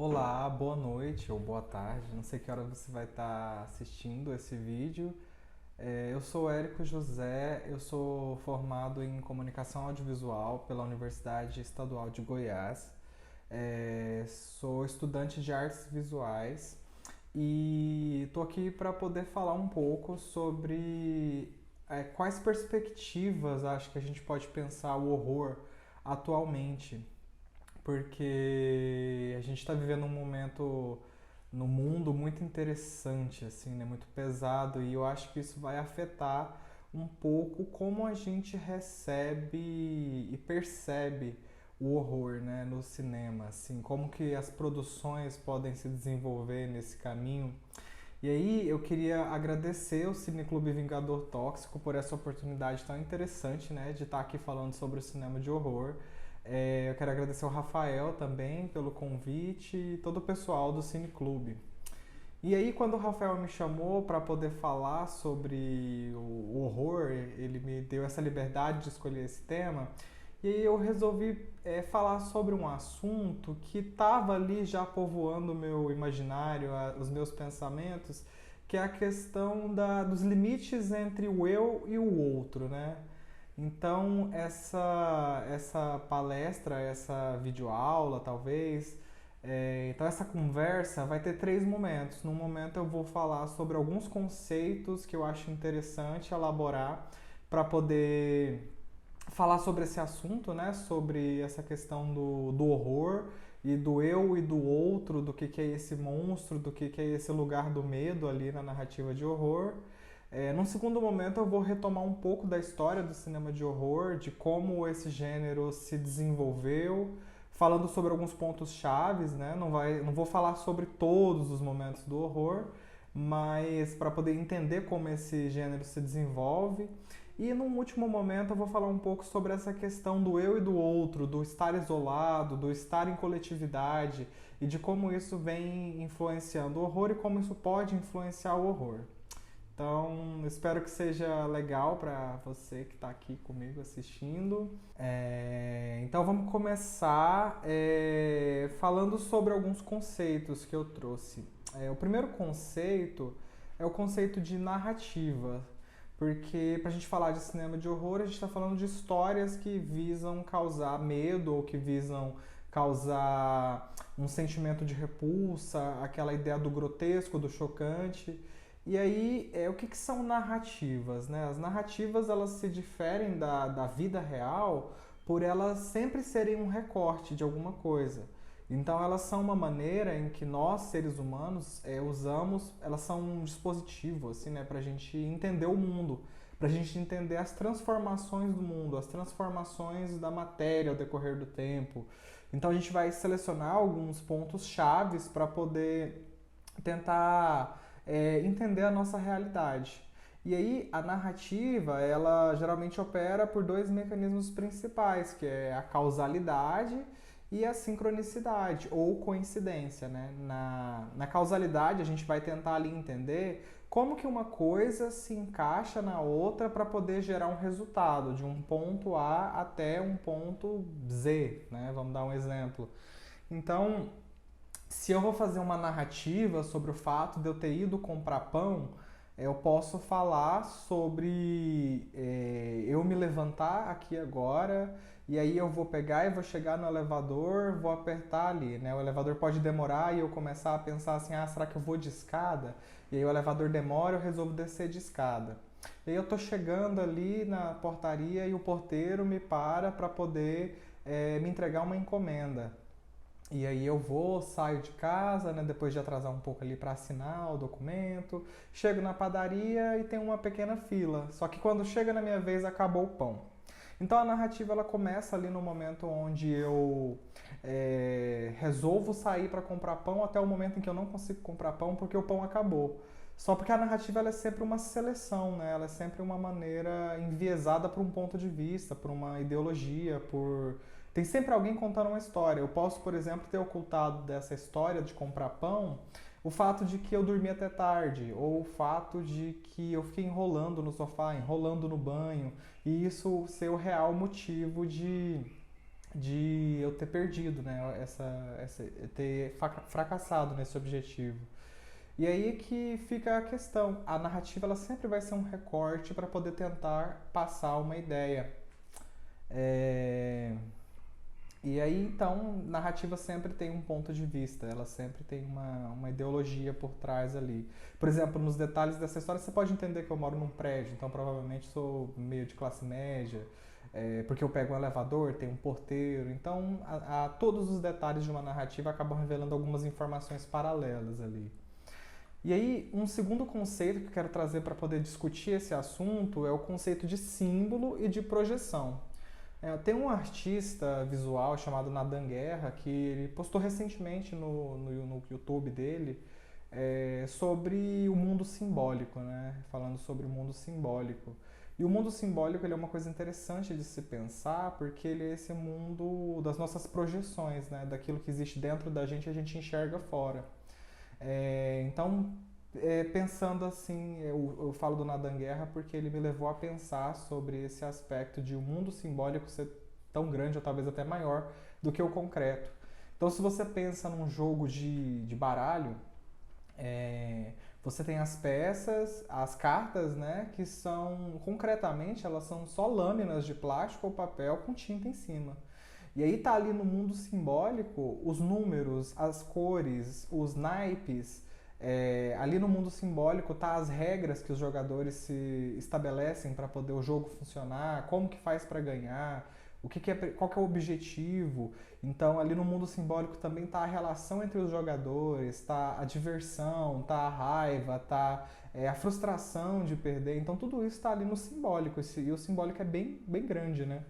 Olá, boa noite ou boa tarde, não sei que hora você vai estar assistindo esse vídeo. Eu sou Érico José, eu sou formado em comunicação audiovisual pela Universidade Estadual de Goiás. Sou estudante de artes visuais e estou aqui para poder falar um pouco sobre quais perspectivas acho que a gente pode pensar o horror atualmente, porque a gente está vivendo um momento no mundo muito interessante, assim, né? Muito pesado, e eu acho que isso vai afetar um pouco como a gente recebe e percebe o horror, né, no cinema, assim, como que as produções podem se desenvolver nesse caminho. E aí eu queria agradecer ao Cineclube Vingador Tóxico por essa oportunidade tão interessante, né, de estar aqui falando sobre o cinema de horror. Eu quero agradecer ao Rafael também pelo convite e todo o pessoal do Cineclube. E aí, quando o Rafael me chamou para poder falar sobre o horror, ele me deu essa liberdade de escolher esse tema. E aí eu resolvi falar sobre um assunto que estava ali já povoando o meu imaginário, os meus pensamentos, que é a questão dos limites entre o eu e o outro, né? Então, essa palestra, essa videoaula, talvez, então essa conversa vai ter três momentos. Num momento eu vou falar sobre alguns conceitos que eu acho interessante elaborar para poder falar sobre esse assunto, né? Sobre essa questão do horror e do eu e do outro, do que é esse monstro, do que é esse lugar do medo ali na narrativa de horror. Num segundo momento, eu vou retomar um pouco da história do cinema de horror, de como esse gênero se desenvolveu, falando sobre alguns pontos chaves, né? Não vou falar sobre todos os momentos do horror, mas para poder entender como esse gênero se desenvolve. E num último momento eu vou falar um pouco sobre essa questão do eu e do outro, do estar isolado, do estar em coletividade e de como isso vem influenciando o horror e como isso pode influenciar o horror. Então, espero que seja legal para você que está aqui comigo assistindo. Então, vamos começar falando sobre alguns conceitos que eu trouxe. O primeiro conceito é o conceito de narrativa, porque para a gente falar de cinema de horror, a gente está falando de histórias que visam causar medo ou que visam causar um sentimento de repulsa, aquela ideia do grotesco, do chocante. E aí, o que são narrativas, né? As narrativas, elas se diferem da vida real por elas sempre serem um recorte de alguma coisa. Então, elas são uma maneira em que nós, seres humanos, usamos, elas são um dispositivo, assim, né? Pra gente entender o mundo, pra gente entender as transformações do mundo, as transformações da matéria ao decorrer do tempo. Então, a gente vai selecionar alguns pontos chaves para poder tentar entender a nossa realidade. E aí a narrativa, ela geralmente opera por dois mecanismos principais, que é a causalidade e a sincronicidade, ou coincidência, né? Na causalidade, a gente vai tentar ali entender como que uma coisa se encaixa na outra para poder gerar um resultado, de um ponto A até um ponto Z, né? Vamos dar um exemplo. Então, se eu vou fazer uma narrativa sobre o fato de eu ter ido comprar pão, eu posso falar sobre eu me levantar aqui agora e aí eu vou pegar e vou chegar no elevador, vou apertar ali, né? O elevador pode demorar e eu começar a pensar assim, será que eu vou de escada? E aí o elevador demora, eu resolvo descer de escada. E aí eu tô chegando ali na portaria e o porteiro me para poder me entregar uma encomenda. E aí eu vou, saio de casa, né, depois de atrasar um pouco ali para assinar o documento, chego na padaria e tem uma pequena fila. Só que quando chega na minha vez acabou o pão. Então a narrativa ela começa ali no momento onde eu resolvo sair para comprar pão até o momento em que eu não consigo comprar pão porque o pão acabou. Só porque a narrativa ela é sempre uma seleção, né? Ela é sempre uma maneira enviesada por um ponto de vista, por uma ideologia, por tem sempre alguém contando uma história. Eu posso, por exemplo, ter ocultado dessa história de comprar pão o fato de que eu dormi até tarde, ou o fato de que eu fiquei enrolando no sofá, enrolando no banho, e isso ser o real motivo de eu ter perdido, né? Ter fracassado nesse objetivo. E aí que fica a questão. A narrativa ela sempre vai ser um recorte para poder tentar passar uma ideia. É... E aí, então, narrativa sempre tem um ponto de vista, ela sempre tem uma ideologia por trás ali. Por exemplo, nos detalhes dessa história, você pode entender que eu moro num prédio, então provavelmente sou meio de classe média, porque eu pego um elevador, tem um porteiro. Então, todos os detalhes de uma narrativa acabam revelando algumas informações paralelas ali. E aí, um segundo conceito que eu quero trazer para poder discutir esse assunto é o conceito de símbolo e de projeção. Tem um artista visual chamado Nadan Guerra que ele postou recentemente no YouTube dele sobre o mundo simbólico, né? Falando sobre o mundo simbólico. E o mundo simbólico ele é uma coisa interessante de se pensar porque ele é esse mundo das nossas projeções, né? Daquilo que existe dentro da gente e a gente enxerga fora. Então, pensando assim, eu falo do Nadan Guerra porque ele me levou a pensar sobre esse aspecto de o mundo simbólico ser tão grande ou talvez até maior do que o concreto. Então, se você pensa num jogo de baralho, você tem as peças, as cartas, né, que são, concretamente, elas são só lâminas de plástico ou papel com tinta em cima. E aí tá ali no mundo simbólico os números, as cores, os naipes. Ali no mundo simbólico tá as regras que os jogadores se estabelecem para poder o jogo funcionar, como que faz para ganhar, qual que é o objetivo. Então ali no mundo simbólico também tá a relação entre os jogadores, tá a diversão, tá a raiva, tá a frustração de perder. Então tudo isso está ali no simbólico e o simbólico é bem, bem grande, né?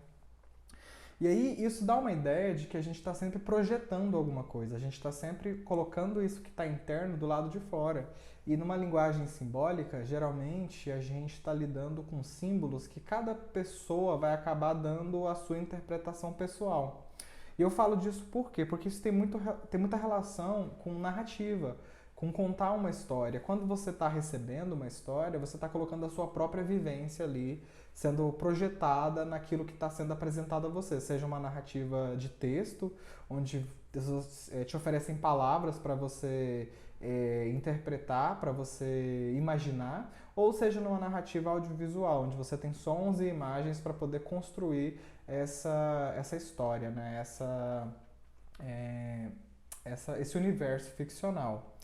E aí isso dá uma ideia de que a gente está sempre projetando alguma coisa, a gente está sempre colocando isso que está interno do lado de fora. E numa linguagem simbólica, geralmente a gente está lidando com símbolos que cada pessoa vai acabar dando a sua interpretação pessoal. E eu falo disso por quê? Porque isso tem muita relação com narrativa, com contar uma história. Quando você está recebendo uma história, você está colocando a sua própria vivência ali, sendo projetada naquilo que está sendo apresentado a você. Seja uma narrativa de texto, onde te oferecem palavras para você interpretar, para você imaginar, ou seja numa narrativa audiovisual, onde você tem sons e imagens para poder construir essa história, né? Esse universo ficcional.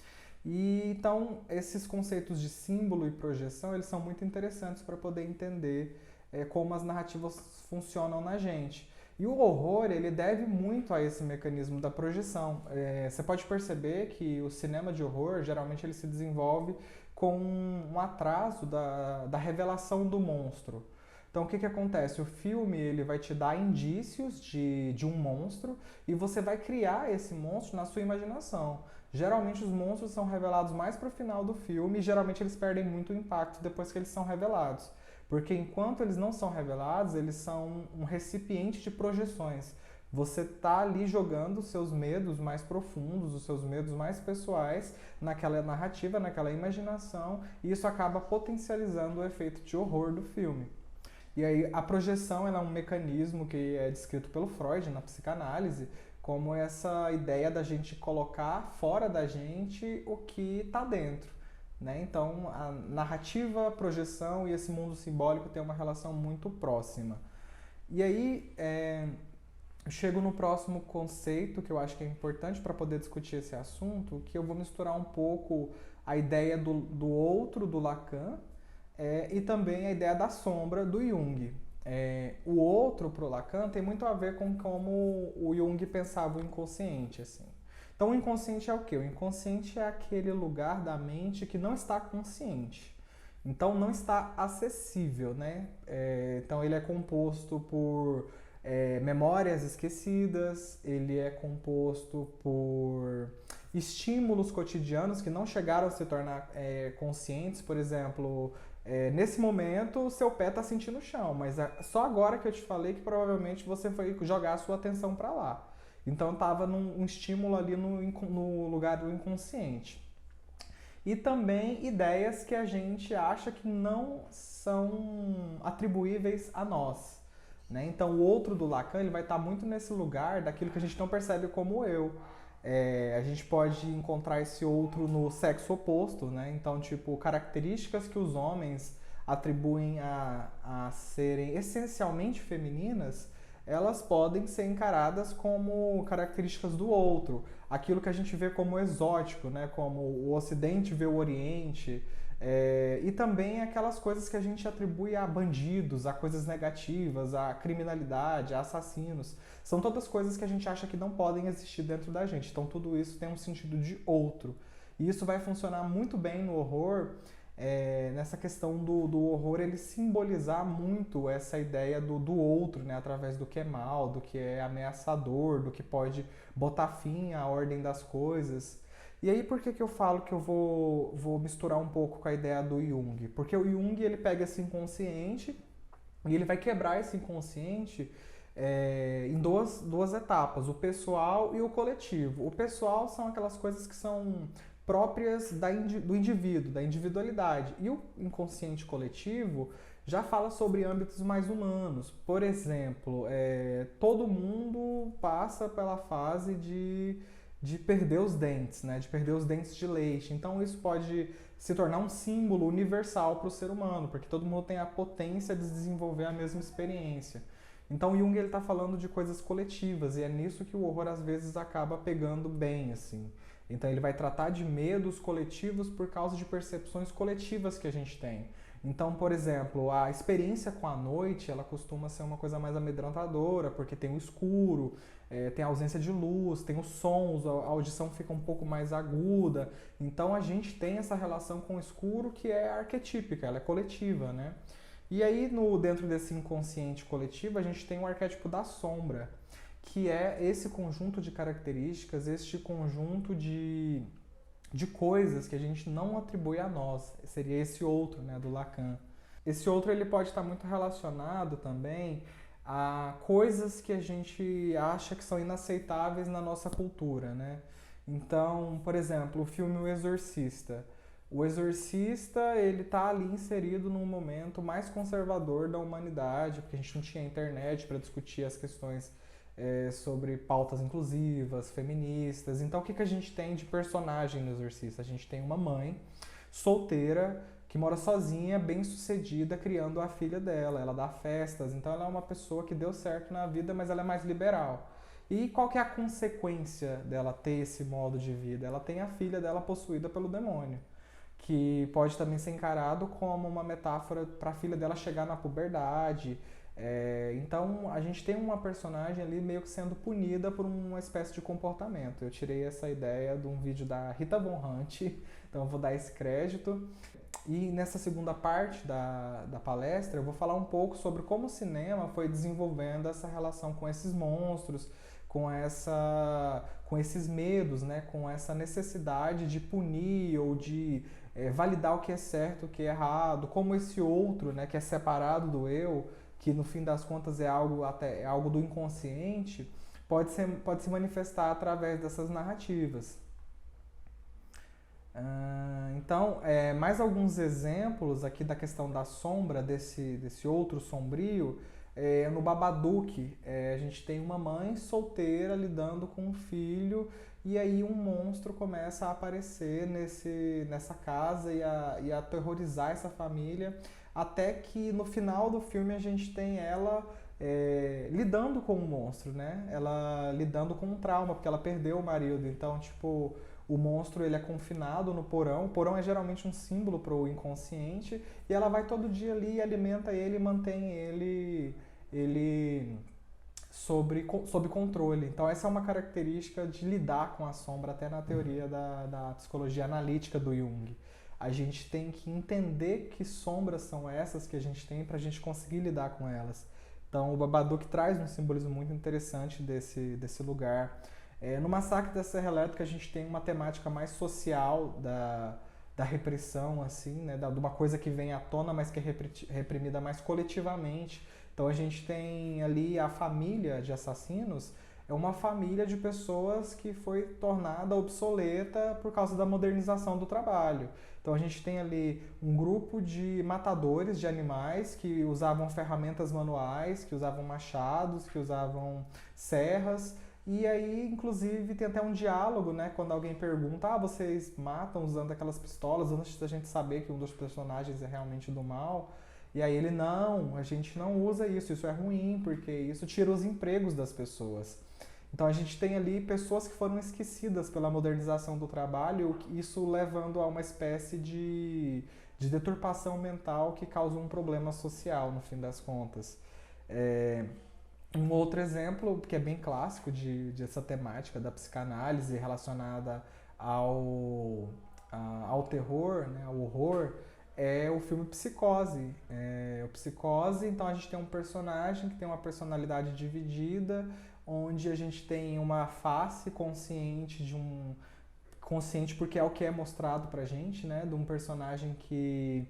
E então esses conceitos de símbolo e projeção eles são muito interessantes para poder entender como as narrativas funcionam na gente. E o horror ele deve muito a esse mecanismo da projeção. Você pode perceber que o cinema de horror geralmente ele se desenvolve com um atraso da revelação do monstro. Então o que acontece? O filme ele vai te dar indícios de um monstro e você vai criar esse monstro na sua imaginação. Geralmente os monstros são revelados mais para o final do filme e geralmente eles perdem muito impacto depois que eles são revelados. Porque enquanto eles não são revelados, eles são um recipiente de projeções. Você está ali jogando os seus medos mais profundos, os seus medos mais pessoais naquela narrativa, naquela imaginação, e isso acaba potencializando o efeito de horror do filme. E aí a projeção ela é um mecanismo que é descrito pelo Freud na psicanálise como essa ideia da gente colocar fora da gente o que está dentro. Né? Então a narrativa, a projeção e esse mundo simbólico têm uma relação muito próxima. E aí eu chego no próximo conceito que eu acho que é importante para poder discutir esse assunto, que eu vou misturar um pouco a ideia do outro, do Lacan, e também a ideia da sombra do Jung. O outro, para o Lacan, tem muito a ver com como o Jung pensava o inconsciente. Assim. Então, o inconsciente é o quê? O inconsciente é aquele lugar da mente que não está consciente. Então, não está acessível. Né? Então, ele é composto por memórias esquecidas, ele é composto por estímulos cotidianos que não chegaram a se tornar conscientes. Por exemplo, nesse momento o seu pé está sentindo o chão, mas só agora que eu te falei que provavelmente você foi jogar a sua atenção para lá. Então estava um estímulo ali no lugar do inconsciente. E também ideias que a gente acha que não são atribuíveis a nós. né? Então o outro do Lacan ele vai estar muito nesse lugar daquilo que a gente não percebe como eu. A gente pode encontrar esse outro no sexo oposto, né? Então, tipo, características que os homens atribuem a serem essencialmente femininas, elas podem ser encaradas como características do outro. Aquilo que a gente vê como exótico, né? Como o Ocidente vê o Oriente. E também aquelas coisas que a gente atribui a bandidos, a coisas negativas, a criminalidade, a assassinos. São todas coisas que a gente acha que não podem existir dentro da gente. Então tudo isso tem um sentido de outro. E isso vai funcionar muito bem no horror, nessa questão do horror ele simbolizar muito essa ideia do outro, né? Através do que é mal, do que é ameaçador, do que pode botar fim à ordem das coisas. E aí por que eu falo que eu vou misturar um pouco com a ideia do Jung? Porque o Jung ele pega esse inconsciente e ele vai quebrar esse inconsciente em duas etapas, o pessoal e o coletivo. O pessoal são aquelas coisas que são próprias do indivíduo, da individualidade. E o inconsciente coletivo já fala sobre âmbitos mais humanos. Por exemplo, todo mundo passa pela fase de perder os dentes, né? De perder os dentes de leite. Então isso pode se tornar um símbolo universal para o ser humano, porque todo mundo tem a potência de desenvolver a mesma experiência. Então o Jung está falando de coisas coletivas e é nisso que o horror às vezes acaba pegando bem, assim. Então ele vai tratar de medos coletivos por causa de percepções coletivas que a gente tem. Então, por exemplo, a experiência com a noite, ela costuma ser uma coisa mais amedrontadora, porque tem o escuro, tem a ausência de luz, tem os sons, a audição fica um pouco mais aguda. Então a gente tem essa relação com o escuro que é arquetípica, ela é coletiva, né? E aí, dentro desse inconsciente coletivo, a gente tem o arquétipo da sombra, que é esse conjunto de características, este conjunto de coisas que a gente não atribui a nós. Seria esse outro, né, do Lacan. Esse outro ele pode estar muito relacionado também a coisas que a gente acha que são inaceitáveis na nossa cultura, né? Então, por exemplo, o filme O Exorcista. O Exorcista, ele tá ali inserido num momento mais conservador da humanidade, porque a gente não tinha internet para discutir as questões sobre pautas inclusivas, feministas. Então, o que a gente tem de personagem no Exorcista? A gente tem uma mãe solteira que mora sozinha, bem-sucedida, criando a filha dela. Ela dá festas, então ela é uma pessoa que deu certo na vida, mas ela é mais liberal. E qual que é a consequência dela ter esse modo de vida? Ela tem a filha dela possuída pelo demônio, que pode também ser encarado como uma metáfora para a filha dela chegar na puberdade. Então a gente tem uma personagem ali meio que sendo punida por uma espécie de comportamento. Eu tirei essa ideia de um vídeo da Rita Von Hunt, então eu vou dar esse crédito. E nessa segunda parte da palestra eu vou falar um pouco sobre como o cinema foi desenvolvendo essa relação com esses monstros, com esses medos, né? Com essa necessidade de punir ou de validar o que é certo, o que é errado, como esse outro, né, que é separado do eu, que no fim das contas é algo do inconsciente, pode se manifestar através dessas narrativas. Então, mais alguns exemplos aqui da questão da sombra, desse outro sombrio. No Babadook, a gente tem uma mãe solteira lidando com um filho e aí um monstro começa a aparecer nessa casa e a aterrorizar essa família, até que no final do filme a gente tem ela lidando com o monstro, né? Ela lidando com um trauma, porque ela perdeu o marido. Então, tipo, o monstro ele é confinado no porão. O porão é geralmente um símbolo para o inconsciente. E ela vai todo dia ali, alimenta ele e mantém ele sob controle. Então essa é uma característica de lidar com a sombra, até na teoria da psicologia analítica do Jung. A gente tem que entender que sombras são essas que a gente tem para a gente conseguir lidar com elas. Então o Babadook traz um simbolismo muito interessante desse lugar. No Massacre da Serra Elétrica a gente tem uma temática mais social da repressão, assim, né? De uma coisa que vem à tona, mas que é reprimida mais coletivamente. Então a gente tem ali a família de assassinos é uma família de pessoas que foi tornada obsoleta por causa da modernização do trabalho. Então a gente tem ali um grupo de matadores de animais que usavam ferramentas manuais, que usavam machados, que usavam serras. E aí, inclusive, tem até um diálogo, né? Quando alguém pergunta, vocês matam usando aquelas pistolas, antes da gente saber que um dos personagens é realmente do mal. E aí ele, não, a gente não usa isso é ruim, porque isso tira os empregos das pessoas. Então a gente tem ali pessoas que foram esquecidas pela modernização do trabalho, isso levando a uma espécie de deturpação mental que causa um problema social, no fim das contas. Um outro exemplo, que é bem clássico dessa temática da psicanálise relacionada ao terror, né, ao horror, é o filme Psicose. O Psicose, então a gente tem um personagem que tem uma personalidade dividida, onde a gente tem uma face consciente porque é o que é mostrado pra gente, né, de um personagem que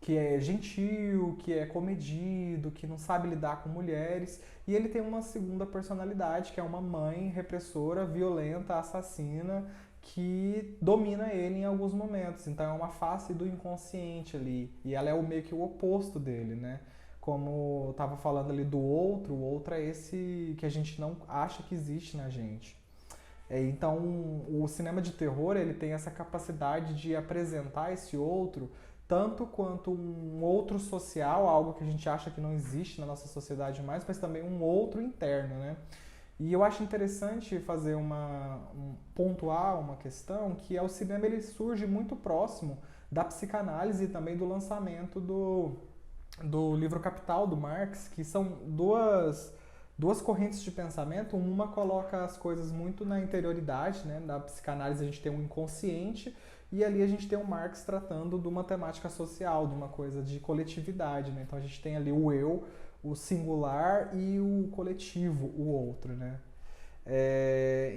é gentil, que é comedido, que não sabe lidar com mulheres, e ele tem uma segunda personalidade, que é uma mãe repressora, violenta, assassina, que domina ele em alguns momentos. Então é uma face do inconsciente ali, e ela é meio que o oposto dele, né? Como eu estava falando ali do outro, o outro é esse que a gente não acha que existe na gente. Então o cinema de terror, ele tem essa capacidade de apresentar esse outro tanto quanto um outro social, algo que a gente acha que não existe na nossa sociedade mais, mas também um outro interno, né? E eu acho interessante fazer pontuar uma questão, que é o cinema, ele surge muito próximo da psicanálise e também do lançamento do livro Capital, do Marx, que são duas correntes de pensamento. Uma coloca as coisas muito na interioridade, né? Na psicanálise a gente tem um inconsciente, e ali a gente tem o Marx tratando de uma temática social, de uma coisa de coletividade, né? Então a gente tem ali o eu, o singular, e o coletivo, o outro, né?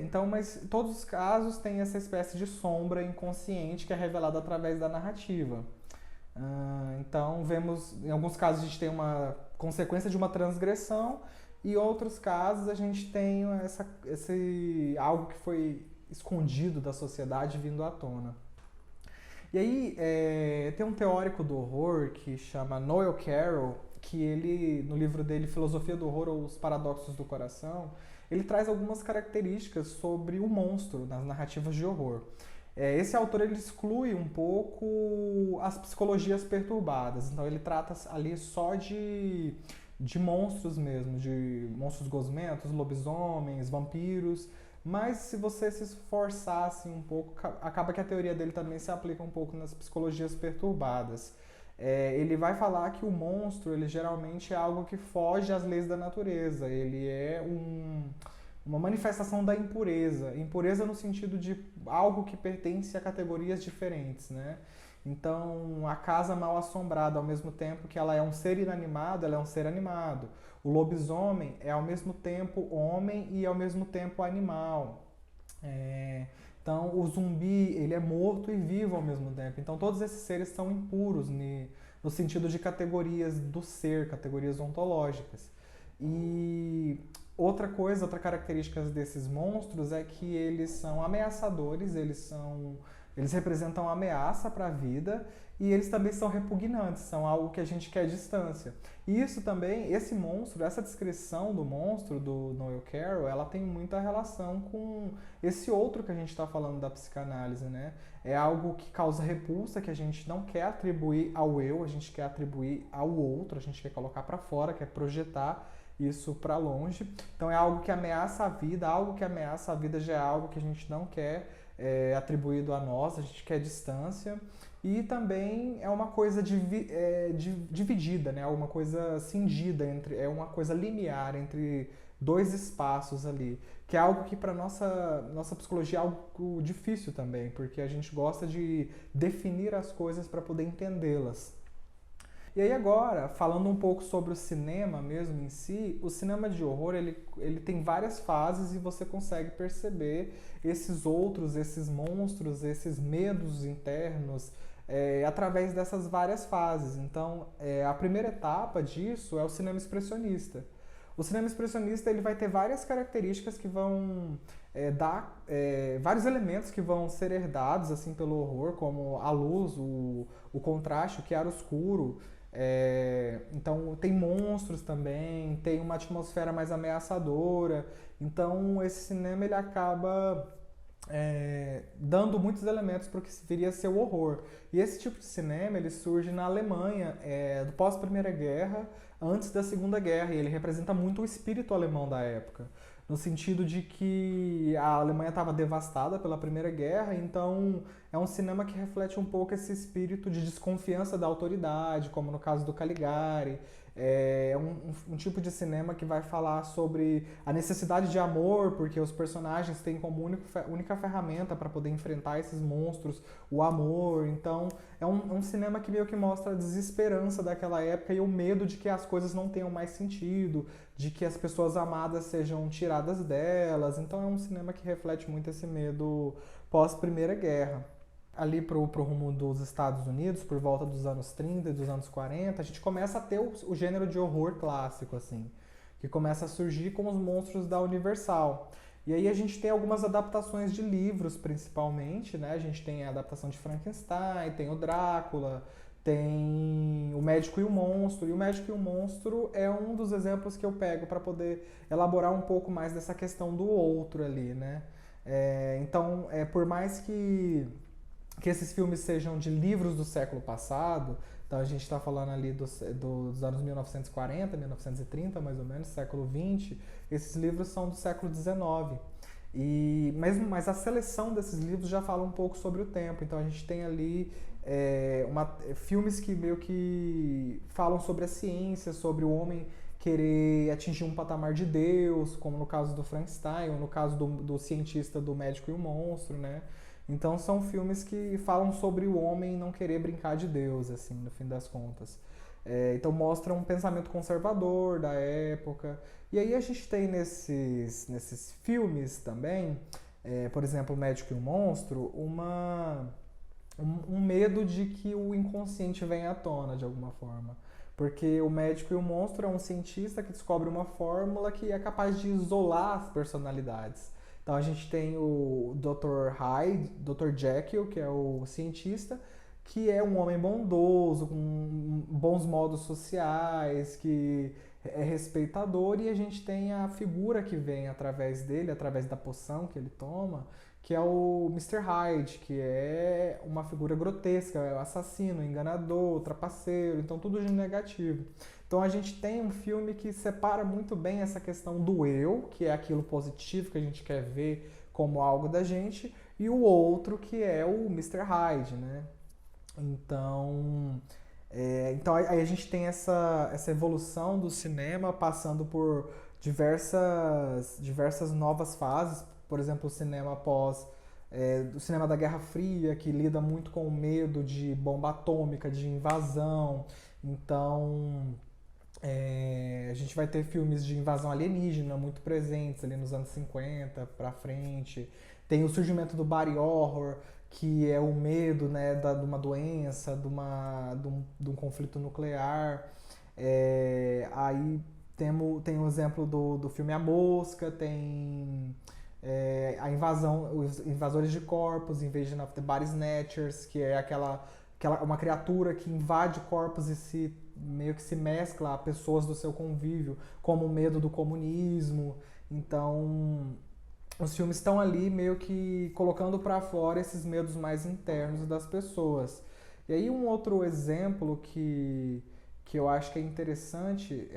Então, mas todos os casos têm essa espécie de sombra inconsciente que é revelada através da narrativa. Então vemos, em alguns casos a gente tem uma consequência de uma transgressão, e em outros casos a gente tem esse algo que foi escondido da sociedade vindo à tona. E aí tem um teórico do horror que chama Noel Carroll, que ele, no livro dele Filosofia do Horror ou Os Paradoxos do Coração, ele traz algumas características sobre o monstro nas narrativas de horror. Esse autor, ele exclui um pouco as psicologias perturbadas, então ele trata ali só de monstros mesmo, de monstros gosmentos, lobisomens, vampiros. Mas se você se esforçasse um pouco, acaba que a teoria dele também se aplica um pouco nas psicologias perturbadas. Ele vai falar que o monstro, ele geralmente é algo que foge às leis da natureza. Ele é uma manifestação da impureza. Impureza no sentido de algo que pertence a categorias diferentes, né? Então, a casa mal assombrada, ao mesmo tempo que ela é um ser inanimado, ela é um ser animado. O lobisomem é ao mesmo tempo homem e ao mesmo tempo animal. Então, o zumbi, ele é morto e vivo ao mesmo tempo. Então, todos esses seres são impuros no sentido de categorias do ser, categorias ontológicas. E outra característica desses monstros é que eles são ameaçadores, eles representam ameaça para a vida, e eles também são repugnantes, são algo que a gente quer distância. E isso também, esse monstro, essa descrição do monstro do Noel Carroll, ela tem muita relação com esse outro que a gente está falando da psicanálise, né? É algo que causa repulsa, que a gente não quer atribuir ao eu, a gente quer atribuir ao outro, a gente quer colocar para fora, quer projetar isso para longe. Então é algo que ameaça a vida, algo que ameaça a vida já é algo que a gente não quer atribuído a nós, a gente quer distância. E também é uma coisa dividida, né? Uma coisa cingida, é uma coisa limiar entre dois espaços ali, que é algo que para nossa psicologia é algo difícil também, porque a gente gosta de definir as coisas para poder entendê-las. E aí agora, falando um pouco sobre o cinema mesmo em si, o cinema de horror, ele tem várias fases e você consegue perceber esses monstros, esses medos internos, através dessas várias fases. Então, a primeira etapa disso é o cinema expressionista. O cinema expressionista ele vai ter várias características que vão dar vários elementos que vão ser herdados assim pelo horror, como a luz, o contraste, o chiaro-escuro. Então tem monstros também, tem uma atmosfera mais ameaçadora. Então esse cinema ele acaba dando muitos elementos para o que viria a ser o horror. E esse tipo de cinema ele surge na Alemanha, do pós-Primeira Guerra, antes da Segunda Guerra, e ele representa muito o espírito alemão da época, no sentido de que a Alemanha estava devastada pela Primeira Guerra, então é um cinema que reflete um pouco esse espírito de desconfiança da autoridade, como no caso do Caligari. É um tipo de cinema que vai falar sobre a necessidade de amor, porque os personagens têm como única ferramenta para poder enfrentar esses monstros o amor. Então é um cinema que meio que mostra a desesperança daquela época e o medo de que as coisas não tenham mais sentido, de que as pessoas amadas sejam tiradas delas. Então é um cinema que reflete muito esse medo pós-Primeira Guerra. Ali pro rumo dos Estados Unidos, por volta dos anos 30 e dos anos 40, a gente começa a ter o gênero de horror clássico, assim, que começa a surgir com os monstros da Universal. E aí a gente tem algumas adaptações de livros, principalmente, né? A gente tem a adaptação de Frankenstein, tem o Drácula, tem o Médico e o Monstro. E o Médico e o Monstro é um dos exemplos que eu pego para poder elaborar um pouco mais dessa questão do outro ali, né? Então, por mais que esses filmes sejam de livros do século passado, então a gente está falando ali dos anos 1940, 1930, mais ou menos, século XX, esses livros são do século XIX. Mas a seleção desses livros já fala um pouco sobre o tempo, então a gente tem ali filmes que meio que falam sobre a ciência, sobre o homem querer atingir um patamar de Deus, como no caso do Frankenstein, ou no caso do cientista do Médico e o Monstro, né? Então são filmes que falam sobre o homem não querer brincar de Deus, assim, no fim das contas. Então mostra um pensamento conservador da época. E aí a gente tem nesses filmes também, por exemplo, O Médico e o Monstro, um medo de que o inconsciente venha à tona de alguma forma. Porque o Médico e o Monstro é um cientista que descobre uma fórmula que é capaz de isolar as personalidades. Então a gente tem o Dr. Hyde, Dr. Jekyll, que é o cientista, que é um homem bondoso, com bons modos sociais, que é respeitador, e a gente tem a figura que vem através dele, através da poção que ele toma, que é o Mr. Hyde, que é uma figura grotesca, é o assassino, enganador, trapaceiro, então tudo de negativo. Então a gente tem um filme que separa muito bem essa questão do eu, que é aquilo positivo que a gente quer ver como algo da gente, e o outro que é o Mr. Hyde, né? Então aí a gente tem essa evolução do cinema passando por diversas novas fases, por exemplo, o cinema o cinema da Guerra Fria, que lida muito com o medo de bomba atômica, de invasão. Então a gente vai ter filmes de invasão alienígena muito presentes ali nos anos 50 pra frente. Tem o surgimento do body horror, que é o medo, né, de uma doença, de um conflito nuclear. Aí tem o exemplo do filme A Mosca, tem a invasão, os invasores de corpos, Invasion of the Body Snatchers, que é uma criatura que invade corpos e meio que se mescla a pessoas do seu convívio, como o medo do comunismo. Então os filmes estão ali meio que colocando para fora esses medos mais internos das pessoas. E aí um outro exemplo que eu acho que é interessante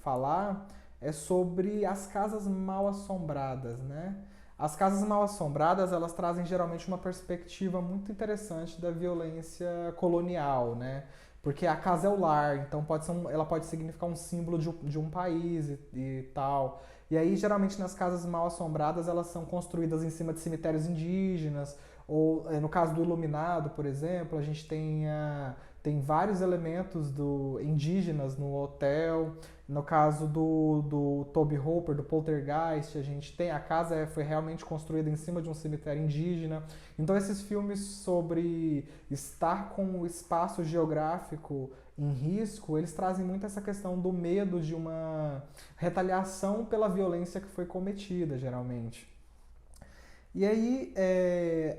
falar é sobre as casas mal assombradas, né? As casas mal assombradas, elas trazem geralmente uma perspectiva muito interessante da violência colonial, né? Porque a casa é o lar, então ela pode significar um símbolo de um país e tal. E aí, geralmente, nas casas mal assombradas, elas são construídas em cima de cemitérios indígenas, ou no caso do Iluminado, por exemplo, a gente tem tem vários elementos indígenas no hotel. No caso do Tobe Hooper, do Poltergeist, a casa foi realmente construída em cima de um cemitério indígena. Então esses filmes sobre estar com o espaço geográfico em risco, eles trazem muito essa questão do medo de uma retaliação pela violência que foi cometida, geralmente. E aí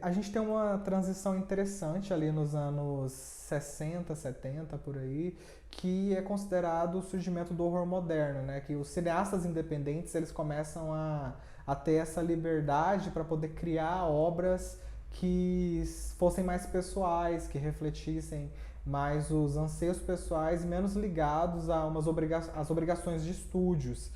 a gente tem uma transição interessante ali nos anos 60, 70, por aí, que é considerado o surgimento do horror moderno, né? Que os cineastas independentes eles começam a ter essa liberdade para poder criar obras que fossem mais pessoais, que refletissem mais os anseios pessoais e menos ligados a às obrigações de estúdios.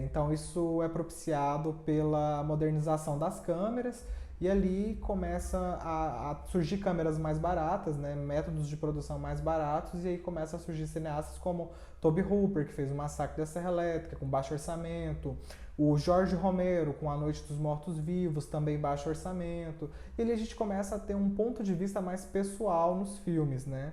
Então isso é propiciado pela modernização das câmeras e ali começa a surgir câmeras mais baratas, né, métodos de produção mais baratos, e aí começa a surgir cineastas como Tobe Hooper, que fez o Massacre da Serra Elétrica, com baixo orçamento, o Jorge Romero, com A Noite dos Mortos-Vivos, também baixo orçamento, e ali a gente começa a ter um ponto de vista mais pessoal nos filmes, né?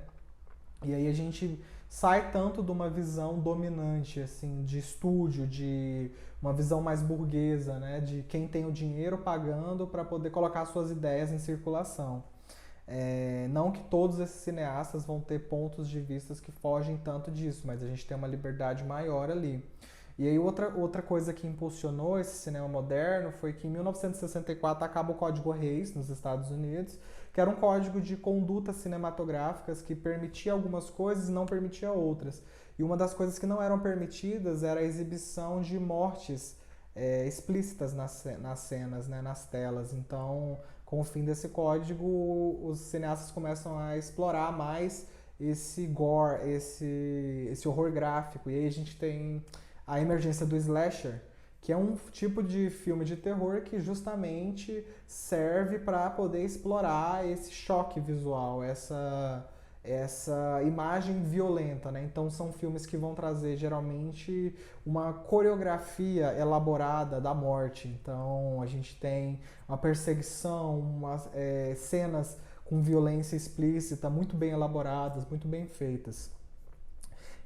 E aí a gente sai tanto de uma visão dominante, assim, de estúdio, de uma visão mais burguesa, né, de quem tem o dinheiro pagando para poder colocar suas ideias em circulação. Não que todos esses cineastas vão ter pontos de vista que fogem tanto disso, mas a gente tem uma liberdade maior ali. E aí outra coisa que impulsionou esse cinema moderno foi que em 1964 acaba o Código Reis nos Estados Unidos, que era um código de condutas cinematográficas que permitia algumas coisas e não permitia outras. E uma das coisas que não eram permitidas era a exibição de mortes explícitas nas cenas, né, nas telas. Então, com o fim desse código, os cineastas começam a explorar mais esse gore, esse horror gráfico. E aí a gente tem a emergência do slasher, que é um tipo de filme de terror que justamente serve para poder explorar esse choque visual, essa imagem violenta, né? Então são filmes que vão trazer geralmente uma coreografia elaborada da morte. Então a gente tem uma perseguição, cenas com violência explícita, muito bem elaboradas, muito bem feitas.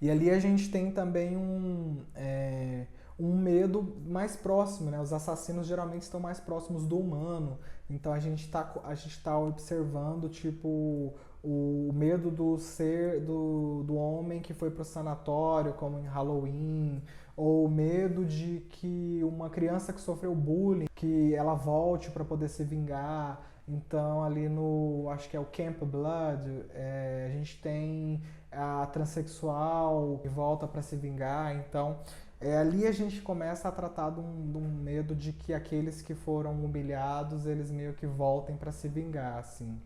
E ali a gente tem também um medo mais próximo, né? Os assassinos geralmente estão mais próximos do humano, então a gente tá observando tipo o medo do homem que foi pro sanatório, como em Halloween, ou o medo de que uma criança que sofreu bullying, que ela volte para poder se vingar. Então ali acho que é o Camp Blood, a gente tem a transexual que volta para se vingar. Então ali a gente começa a tratar de um medo de que aqueles que foram humilhados, eles meio que voltem para se vingar, assim.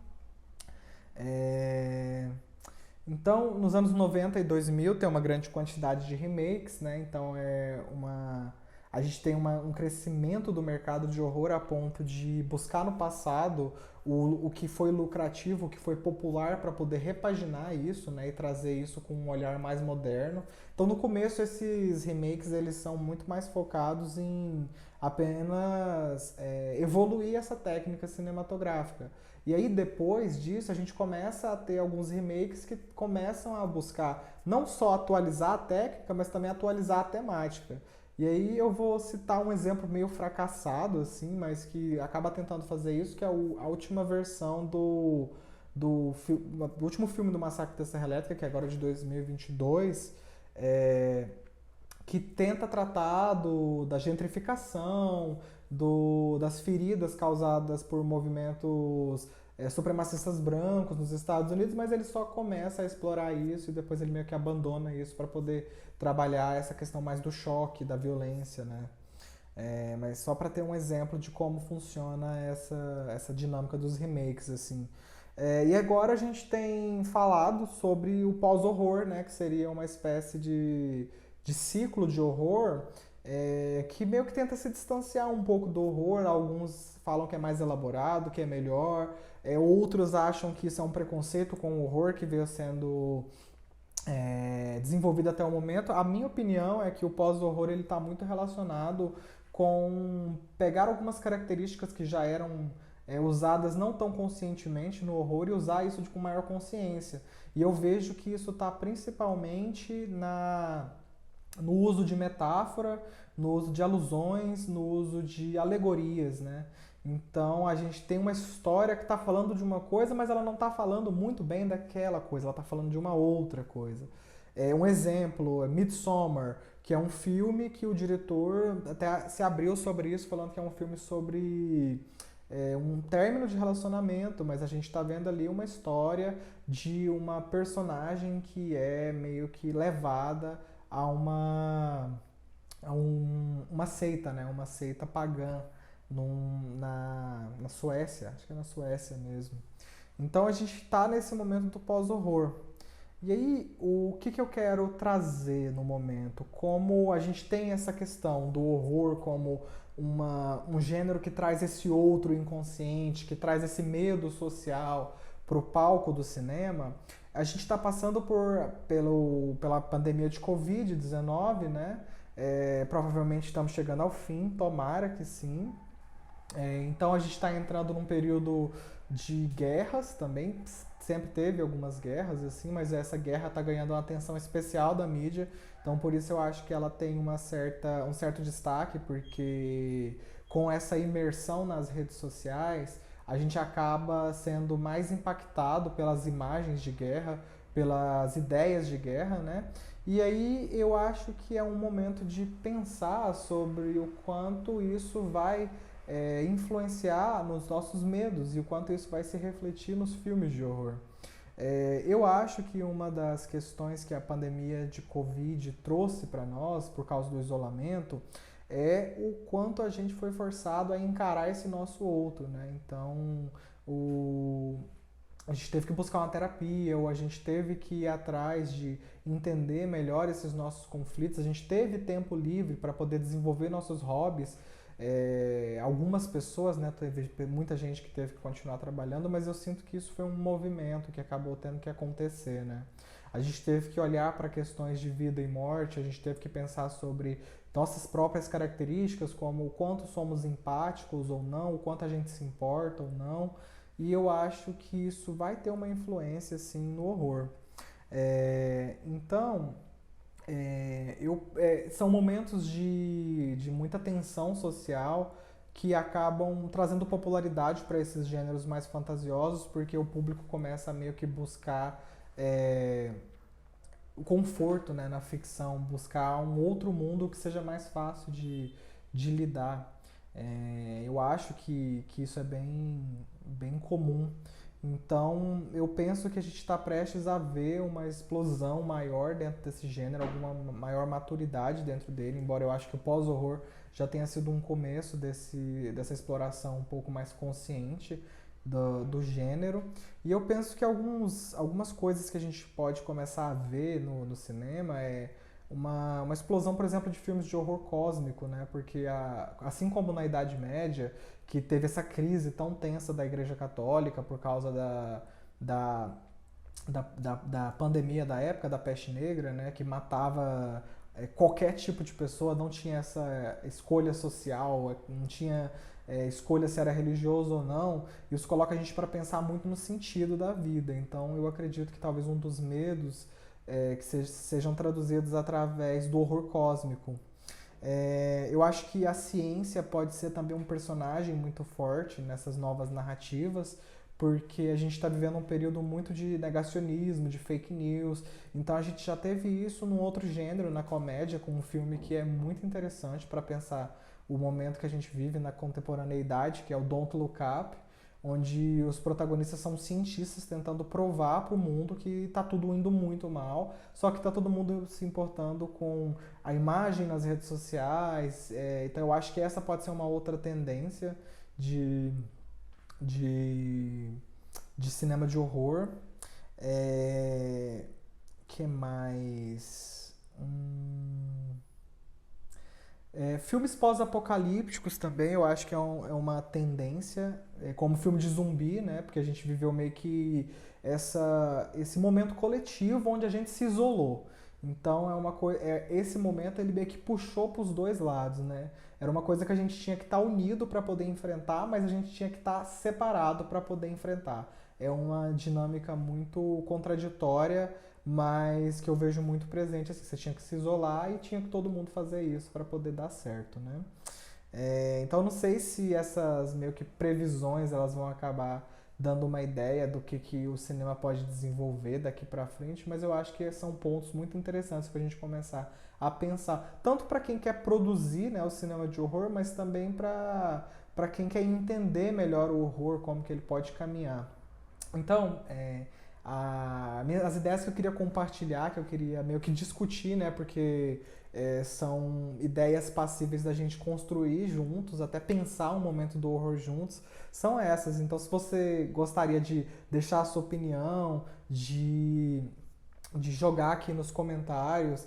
Então, nos anos 90 e 2000 tem uma grande quantidade de remakes, né? Então a gente tem um crescimento do mercado de horror a ponto de buscar no passado o que foi lucrativo, o que foi popular, para poder repaginar isso, né, e trazer isso com um olhar mais moderno. Então no começo esses remakes eles são muito mais focados em apenas evoluir essa técnica cinematográfica. E aí depois disso a gente começa a ter alguns remakes que começam a buscar não só atualizar a técnica, mas também atualizar a temática. E aí eu vou citar um exemplo meio fracassado, assim, mas que acaba tentando fazer isso, que é a última versão do último filme do Massacre da Serra Elétrica, que é agora de 2022, que tenta tratar da gentrificação, das feridas causadas por movimentos supremacistas brancos nos Estados Unidos, mas ele só começa a explorar isso e depois ele meio que abandona isso para poder trabalhar essa questão mais do choque, da violência, né? Mas só para ter um exemplo de como funciona essa dinâmica dos remakes, assim. E agora a gente tem falado sobre o pós-horror, né? Que seria uma espécie de ciclo de horror que meio que tenta se distanciar um pouco do horror. Alguns falam que é mais elaborado, que é melhor. Outros acham que isso é um preconceito com o horror que veio sendo desenvolvido até o momento. A minha opinião é que o pós-horror está muito relacionado com pegar algumas características que já eram usadas não tão conscientemente no horror e usar isso com maior consciência. E eu vejo que isso está principalmente no uso de metáfora, no uso de alusões, no uso de alegorias, né? Então a gente tem uma história que está falando de uma coisa, mas ela não está falando muito bem daquela coisa, ela está falando de uma outra coisa. Um exemplo é Midsommar, que é um filme que o diretor até se abriu sobre isso, falando que é um filme sobre um término de relacionamento, mas a gente está vendo ali uma história de uma personagem que é meio que levada a uma seita, né? Uma seita pagã na Suécia, acho que é na Suécia mesmo. Então a gente está nesse momento do pós-horror. E aí, o que eu quero trazer no momento? Como a gente tem essa questão do horror como um gênero que traz esse outro inconsciente, que traz esse medo social para o palco do cinema, a gente está passando pela pandemia de Covid-19, né? Provavelmente estamos chegando ao fim, tomara que sim. Então a gente está entrando num período de guerras também. Sempre teve algumas guerras, assim, mas essa guerra está ganhando uma atenção especial da mídia. Então por isso eu acho que ela tem um certo destaque, porque com essa imersão nas redes sociais, a gente acaba sendo mais impactado pelas imagens de guerra, pelas ideias de guerra, né? E aí eu acho que é um momento de pensar sobre o quanto isso vai influenciar nos nossos medos e o quanto isso vai se refletir nos filmes de horror. Eu acho que uma das questões que a pandemia de Covid trouxe para nós, por causa do isolamento, é o quanto a gente foi forçado a encarar esse nosso outro, né? Então, a gente teve que buscar uma terapia, ou a gente teve que ir atrás de entender melhor esses nossos conflitos, a gente teve tempo livre para poder desenvolver nossos hobbies. Algumas pessoas, né, teve muita gente que teve que continuar trabalhando, mas eu sinto que isso foi um movimento que acabou tendo que acontecer, né? A gente teve que olhar para questões de vida e morte, a gente teve que pensar sobre nossas próprias características, como o quanto somos empáticos ou não, o quanto a gente se importa ou não, e eu acho que isso vai ter uma influência, assim, no horror. Então, são momentos de muita tensão social que acabam trazendo popularidade para esses gêneros mais fantasiosos, porque o público começa a meio que buscar o conforto, né, na ficção, buscar um outro mundo que seja mais fácil de lidar. Eu acho que isso é bem comum. Então, eu penso que a gente está prestes a ver uma explosão maior dentro desse gênero, alguma maior maturidade dentro dele, embora eu acho que o pós-horror já tenha sido um começo dessa exploração um pouco mais consciente do gênero. E eu penso que algumas coisas que a gente pode começar a ver no cinema é uma explosão, por exemplo, de filmes de horror cósmico, né? Porque assim como na Idade Média, que teve essa crise tão tensa da Igreja Católica por causa da pandemia da época, da peste negra, né? Que matava qualquer tipo de pessoa, não tinha essa escolha social, não tinha escolha se era religioso ou não. Isso coloca a gente para pensar muito no sentido da vida. Então eu acredito que talvez um dos medos que sejam traduzidos através do horror cósmico. Eu acho que a ciência pode ser também um personagem muito forte nessas novas narrativas, porque a gente está vivendo um período muito de negacionismo, de fake news. Então a gente já teve isso num outro gênero, na comédia, com um filme que é muito interessante para pensar o momento que a gente vive na contemporaneidade, que é o Don't Look Up, onde os protagonistas são cientistas tentando provar para o mundo que está tudo indo muito mal, só que está todo mundo se importando com a imagem nas redes sociais. Então eu acho que essa pode ser uma outra tendência de, de, de cinema de horror. Que mais? Filmes pós-apocalípticos também, eu acho que é uma tendência, como filme de zumbi, né? Porque a gente viveu meio que esse momento coletivo onde a gente se isolou. Então esse momento ele meio que puxou para os dois lados, né? Era uma coisa que a gente tinha que estar unido para poder enfrentar, mas a gente tinha que estar separado para poder enfrentar. É uma dinâmica muito contraditória, mas que eu vejo muito presente. Assim, você tinha que se isolar e tinha que todo mundo fazer isso para poder dar certo, né? Então não sei se essas meio que previsões elas vão acabar dando uma ideia do que o cinema pode desenvolver daqui para frente, mas eu acho que são pontos muito interessantes para a gente começar a pensar, tanto para quem quer produzir, né, o cinema de horror, mas também para quem quer entender melhor o horror, como que ele pode caminhar. Então, as ideias que eu queria compartilhar, que eu queria meio que discutir, né? Porque são ideias passíveis da gente construir juntos, até pensar um momento do horror juntos, são essas. Então, se você gostaria de deixar a sua opinião, de jogar aqui nos comentários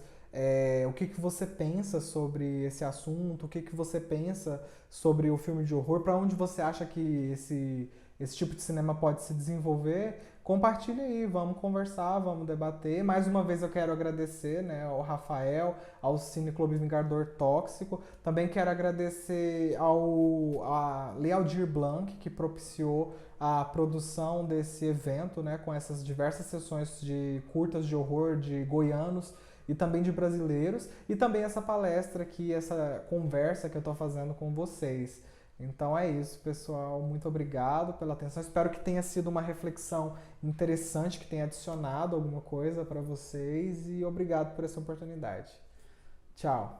o que você pensa sobre esse assunto, o que você pensa sobre o filme de horror, para onde você acha que esse tipo de cinema pode se desenvolver, compartilhe aí, vamos conversar, vamos debater. Mais uma vez eu quero agradecer, né, ao Rafael, ao Cine Clube Vingador Tóxico. Também quero agradecer a Lealdir Blanc, que propiciou a produção desse evento, né, com essas diversas sessões de curtas de horror de goianos e também de brasileiros, e também essa palestra aqui, essa conversa que eu estou fazendo com vocês. Então é isso, pessoal. Muito obrigado pela atenção. Espero que tenha sido uma reflexão interessante, que tenha adicionado alguma coisa para vocês, e obrigado por essa oportunidade. Tchau.